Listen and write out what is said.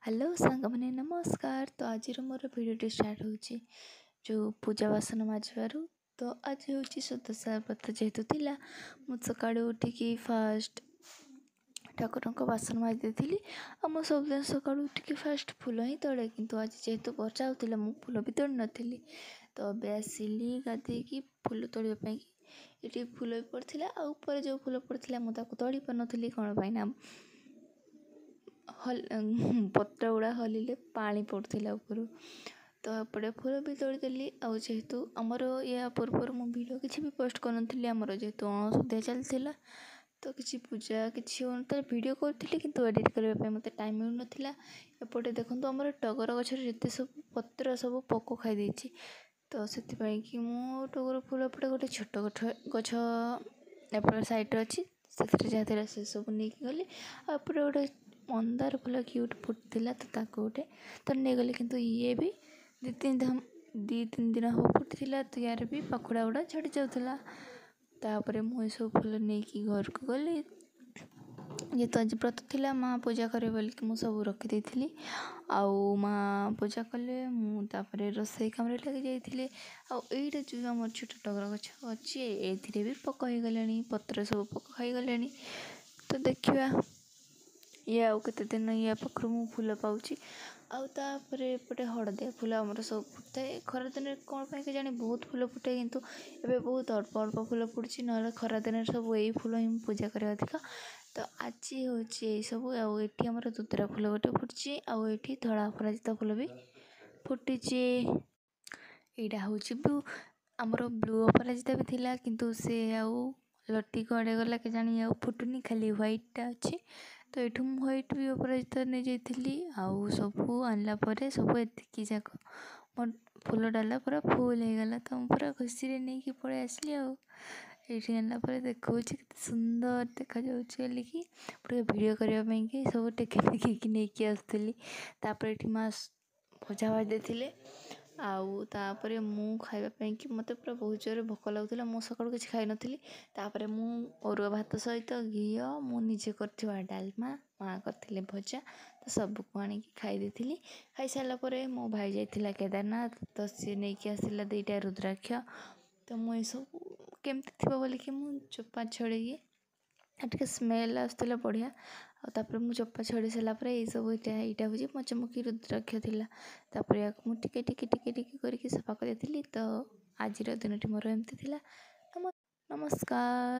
Hello सांग मैंने नमस्कार। तो आज मोर भिडियो स्टार्ट होची जो पूजा बासन माजबार। तो आज हूँ सुदशा व्रत जेहेतु थिला मु सकाळु उठिकी फास्ट ठाकुर को बासन माजी थी। आम सब दिन सकाळु उठिकी फास्ट फूल ही तोड़े, किंतु आज जेहेतु वर्षा होता मु फूल भी तोड़ नी। तो अब आसिली गाधेकी फूल तोड़ापी। ये फूल भी पड़ता आर जो फूल पड़ता मुझे तोड़ी पार नी कौन पाईना पत्र गुड़ा हल्ले पानी पड़ूला ऊपर। तो एपटे फूल भी तोड़देली। जेहेतु आमर या पूर्व मु भिडियो किसी भी पोस्ट करूँ आमर जेहेतु अणसुधिया चलता तो किसी पूजा किसी हो भिडियो करी कि एडिट करने मत टाइम मिलू ना। एपटे देखो आमर टगर गचर जिते सब पत्र सब पोक खाई तो से कि मु टगर फूल एपटे गोटे छोट गछ एपटे सैड्रे अच्छी जहाँ से सब नहीं गली। आपटे गोटे मंदार फूल क्यूट फुटला तो गोटे तो नहीं गली, किंतु ये भी दी तीन दिन हो फुटला। तो यार भी पखुड़ा गुड़ा झड़ी जाऊला। तापर मुझे सब फूल नहीं घर को गली जेहेतु आज व्रत थिला माँ पूजा करे बोलिक मु सब रखी थी। आउ माँ पूजा कले मुझे रोसई कम लगी जाइए। आईटे जो आम छोट टगर गछ अच्छी ए भी पोक हो गले पत्र सब पोक खाई गले। तो देखा ये आउ केते दिन या पाखर मु फूल पाऊँची। आउे एपटे हड़दिया फूल आमर सब फुटए खरा दिन कौन पाई के जानी बहुत फूल फुटे, किंतु एबे बहुत अल्प अल्प फूल फुटी ना खरा दिन सब यही फूल ही पूजा कर अधिक। तो आज हूँ सब आठी आमर दुदरा फूल गोटे फुटी आठी धड़ा अपराजिता फूल भी फुटी। यहाँ हूँ ब्लू आमर ब्लू अपराजिता भी थिला, किंतु से आउ लटी कड़े गला के जानी आउ फुटुनी खाली व्हाइटा अच्छी। तो ये व्हाइट भी अपराजिता नहीं जाइली। आउ सबू आनला सब एतिकी जाक मो फूल डाला पूरा फुल हो गला। तो पूरा खुशी नहीं कि पड़े आसली ये आनला देखा सुंदर देखा बोलिकी पूरा भिडियो करने सब टेक नहीं आसती। माँ भजा भाजी देते आउे मु खावाई कि मत पूरा बहुत जोर भोक लगुला। मु सका किसी खाई नी। तापर मु अरुआ भात सहित घी मुझे कर डालमा माँ करते भजा तो सबको आनिक खाई खाई सारापर मो भाई जाइला केदारनाथ। तो सी नहीं आसला 2टा रुद्राक्ष। तो मुझे सब केमती थी बोलिकी मु चोपा छड़े टे स्मेल आसला बढ़िया। तापर मु चोपा छड़ी सारापर ये सब यहाँ हूँ मचमुखी रुद्राक्ष थिला। तापर या मुझे टिके करके सफा कर। तो आज दिन मोर एमती थिला। नमस्कार।